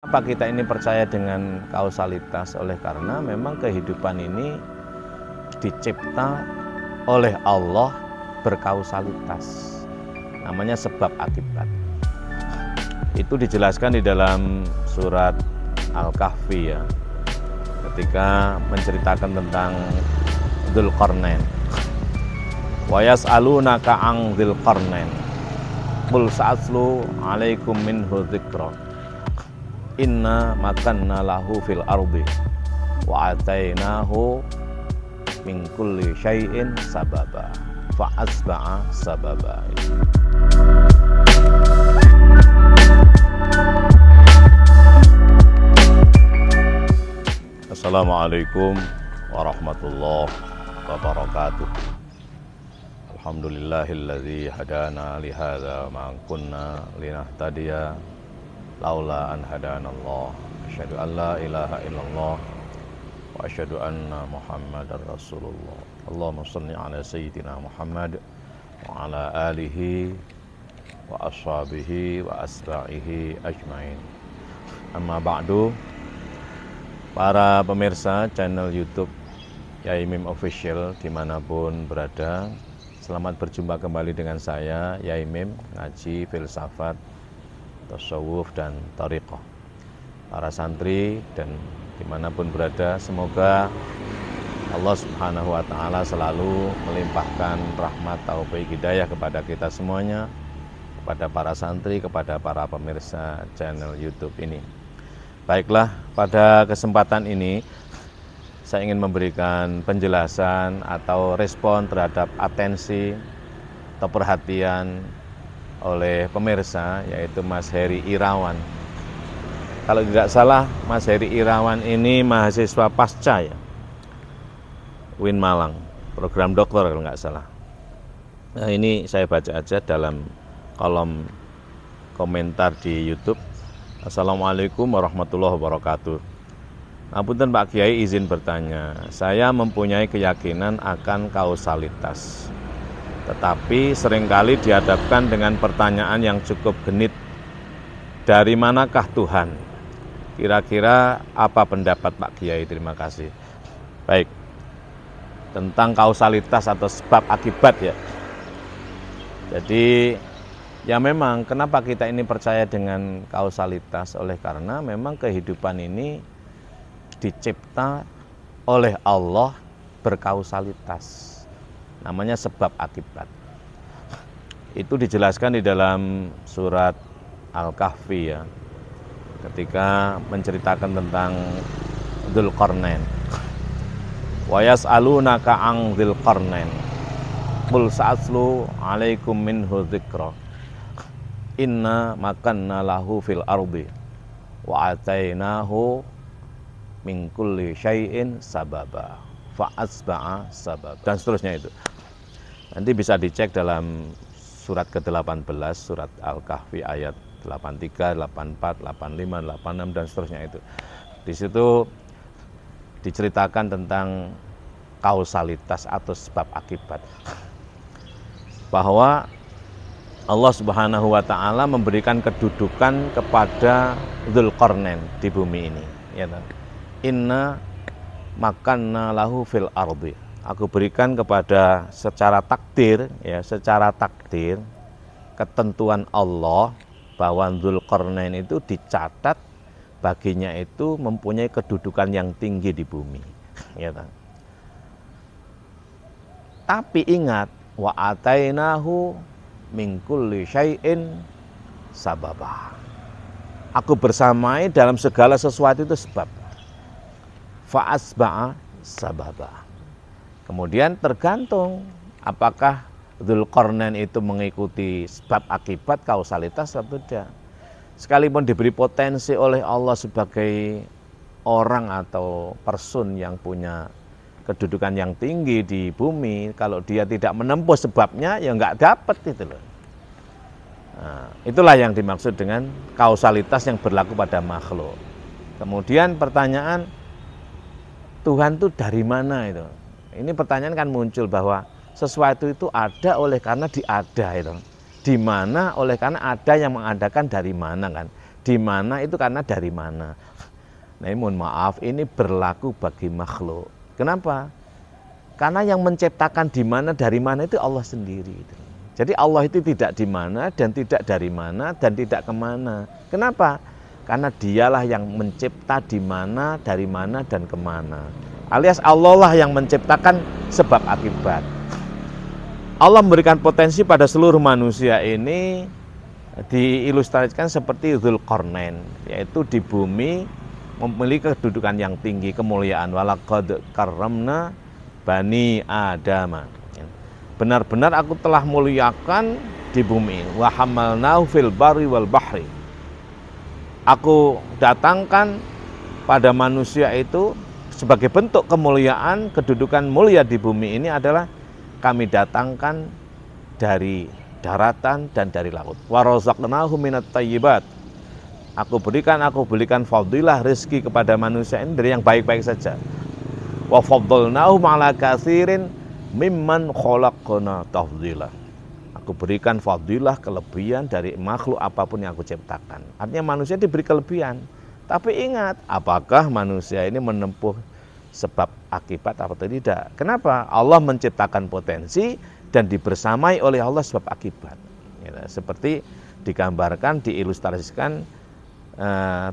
Apa kita ini percaya dengan kausalitas? Oleh karena memang kehidupan ini dicipta oleh Allah berkausalitas. Namanya sebab akibat. Itu dijelaskan di dalam surat Al-Kahfi ya. Ketika menceritakan tentang Dzulqarnain. Wa yas'alunaka 'an Dzulqarnain. Qul sa'atlu 'alaikum minhu dzikra. Inna makanna lahu fil ardi wa atainahu min kulli syai'in sababa fa asba'a sababa. Assalamualaikum warahmatullahi wabarakatuh. Alhamdulillahilladzi hadana li hadza ma kunna linahtadiya laula an hadanallah. Asyhadu an la ilaha illallah wa asyhadu anna Muhammadar Rasulullah. Allahumma shalli ala sayyidina Muhammad wa ala alihi wa ashabihi wa asba'ihi ajmain. Amma ba'du. Para pemirsa channel YouTube Yai Mim Official dimanapun berada, selamat berjumpa kembali dengan saya Yai Mim, ngaji filsafat, tasawuf dan thariqah. Para santri dan dimanapun berada, semoga Allah Subhanahu wa Ta'ala selalu melimpahkan rahmat, taufik, hidayah kepada kita semuanya, kepada para santri, kepada para pemirsa channel YouTube ini. Baiklah, pada kesempatan ini saya ingin memberikan penjelasan atau respon terhadap atensi atau perhatian oleh pemirsa, yaitu Mas Heri Irawan. Kalau tidak salah, Mas Heri Irawan ini mahasiswa pasca ya, UIN Malang, program doktor kalau nggak salah. Nah, ini saya baca aja dalam kolom komentar di YouTube. Assalamualaikum warahmatullahi wabarakatuh. Apunten Pak Kiai, izin bertanya. Saya mempunyai keyakinan akan kausalitas, tetapi seringkali dihadapkan dengan pertanyaan yang cukup genit. Dari manakah Tuhan? Kira-kira apa pendapat Pak Kiai? Terima kasih. Baik, tentang kausalitas atau sebab akibat ya. Jadi ya memang kenapa kita ini percaya dengan kausalitas? Oleh karena memang kehidupan ini dicipta oleh Allah berkausalitas. Namanya sebab akibat. Itu dijelaskan di dalam surat Al-Kahfi ya. Ketika menceritakan tentang Dzulqarnain. Wa yas'alunaka 'an Dzulqarnain. Qul sa'atlu 'alaikum minhu dzikra. Inna makanna lahu fil ardi wa atainahu min kulli syai'in sababa fa asba'a sabab, dan seterusnya. Itu nanti bisa dicek dalam surat ke-18 surat Al-Kahfi ayat 83, 84, 85, 86 dan seterusnya. Itu di situ diceritakan tentang kausalitas atau sebab akibat, bahwa Allah Subhanahu wa Ta'ala memberikan kedudukan kepada Dzulqarnain di bumi ini ya. Inna makanna lahu fil ardi. Aku berikan kepada secara takdir ya, secara takdir ketentuan Allah bahwa Dzulqarnain itu dicatat baginya itu mempunyai kedudukan yang tinggi di bumi ya. Tapi ingat, wa atainahu min kulli syai'in sababa. Aku bersamai dalam segala sesuatu itu sebab. Fa asba'a sababa. Kemudian tergantung apakah Dzulqarnain itu mengikuti sebab akibat kausalitas atau tidak. Sekalipun diberi potensi oleh Allah sebagai orang atau person yang punya kedudukan yang tinggi di bumi, kalau dia tidak menempuh sebabnya ya nggak dapat itu loh. Nah, itulah yang dimaksud dengan kausalitas yang berlaku pada makhluk. Kemudian pertanyaan, Tuhan itu dari mana itu? Ini pertanyaan kan muncul bahwa sesuatu itu ada oleh karena diada itu. Di mana oleh karena ada yang mengadakan dari mana kan? Di mana itu karena dari mana. Nah, mohon maaf, ini berlaku bagi makhluk. Kenapa? Karena yang menciptakan di mana dari mana itu Allah sendiri. Jadi Allah itu tidak di mana dan tidak dari mana dan tidak kemana. Kenapa? Karena dialah yang mencipta di mana, dari mana, dan kemana. Alias Allah lah yang menciptakan sebab akibat. Allah memberikan potensi pada seluruh manusia ini diilustrasikan seperti Dzulqarnain, yaitu di bumi memiliki kedudukan yang tinggi, kemuliaan. Walaqad karramna bani Adam. Benar-benar aku telah muliakan di bumi. Wa hamalnahu fil barri wal bahri. Aku datangkan pada manusia itu sebagai bentuk kemuliaan, kedudukan mulia di bumi ini adalah kami datangkan dari daratan dan dari laut. Wa razaqnahu minat thayyibat. Aku berikan fadilah rezeki kepada manusia ini dari yang baik-baik saja. Wa faddalnahu 'ala katsirin mimman khalaqna tafdila. Aku berikan fadilah, kelebihan dari makhluk apapun yang aku ciptakan. Artinya manusia diberi kelebihan. Tapi ingat, apakah manusia ini menempuh sebab akibat atau tidak? Kenapa? Allah menciptakan potensi dan dibersamai oleh Allah sebab akibat. Ya, seperti digambarkan, diilustrasikan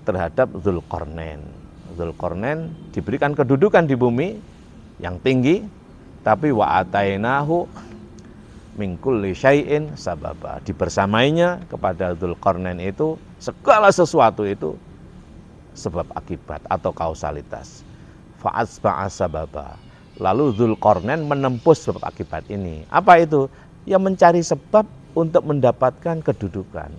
terhadap Dzulqarnain. Dzulqarnain diberikan kedudukan di bumi yang tinggi, tapi wa atainahu min kulli syai'in sababa. Dibersamainya kepada Dzulqarnain itu segala sesuatu itu sebab akibat atau kausalitas. Fa'asba'a sababa. Lalu Dzulqarnain menempuh sebab akibat ini. Apa itu? Ya mencari sebab untuk mendapatkan kedudukan.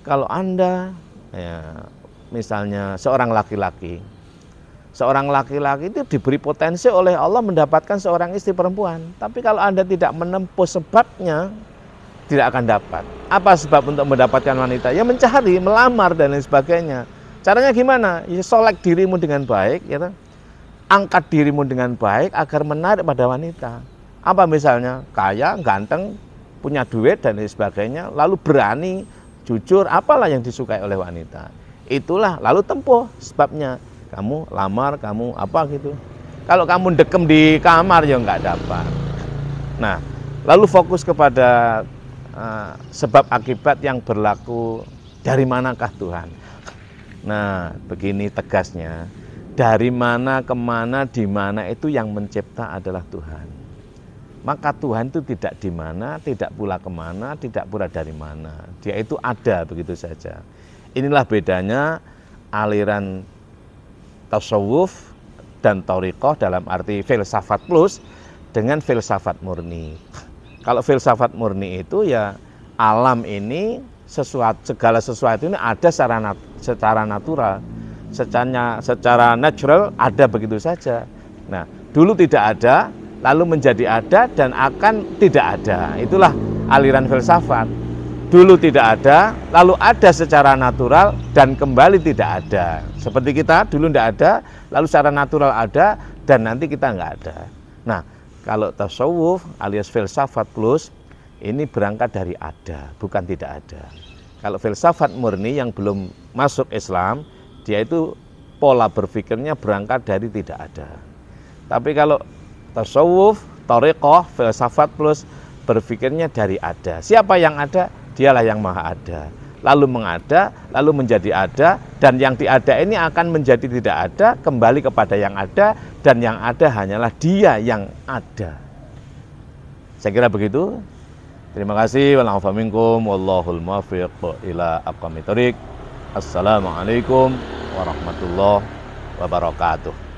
Kalau Anda ya, misalnya seorang laki-laki itu diberi potensi oleh Allah mendapatkan seorang istri perempuan. Tapi kalau Anda tidak menempuh sebabnya, tidak akan dapat. Apa sebab untuk mendapatkan wanita? Ya mencari, melamar dan lain sebagainya. Caranya gimana? Ya selek dirimu dengan baik, ya, angkat dirimu dengan baik agar menarik pada wanita. Apa misalnya? Kaya, ganteng, punya duit dan lain sebagainya, lalu berani, jujur, apalah yang disukai oleh wanita. Itulah, lalu tempuh sebabnya. Kamu lamar, kamu apa gitu. Kalau kamu dekem di kamar ya nggak dapat. Nah, lalu fokus kepada sebab akibat yang berlaku, dari manakah Tuhan. Nah, begini tegasnya, dari mana kemana, di mana itu yang mencipta adalah Tuhan. Maka Tuhan itu tidak di mana, tidak pula kemana, tidak pula dari mana. Dia itu ada begitu saja. Inilah bedanya aliran tasawuf dan thariqah dalam arti filsafat plus dengan filsafat murni. Kalau filsafat murni itu ya alam ini segala sesuatu ini ada secara natural, secara natural ada begitu saja. Nah, dulu tidak ada, lalu menjadi ada dan akan tidak ada. Itulah aliran filsafat. Dulu tidak ada, lalu ada secara natural dan kembali tidak ada. Seperti kita dulu tidak ada, lalu secara natural ada dan nanti kita nggak ada. Nah, kalau tasawuf alias filsafat plus ini berangkat dari ada, bukan tidak ada. Kalau filsafat murni yang belum masuk Islam, dia itu pola berpikirnya berangkat dari tidak ada. Tapi kalau tasawuf, thariqah, filsafat plus berpikirnya dari ada. Siapa yang ada? Dialah yang maha ada. Lalu mengada, lalu menjadi ada, dan yang diada ini akan menjadi tidak ada, kembali kepada yang ada, dan yang ada hanyalah dia yang ada. Saya kira begitu. Terima kasih. Wallahul muwaffiq ila aqwamit thoriq. Assalamualaikum warahmatullahi wabarakatuh.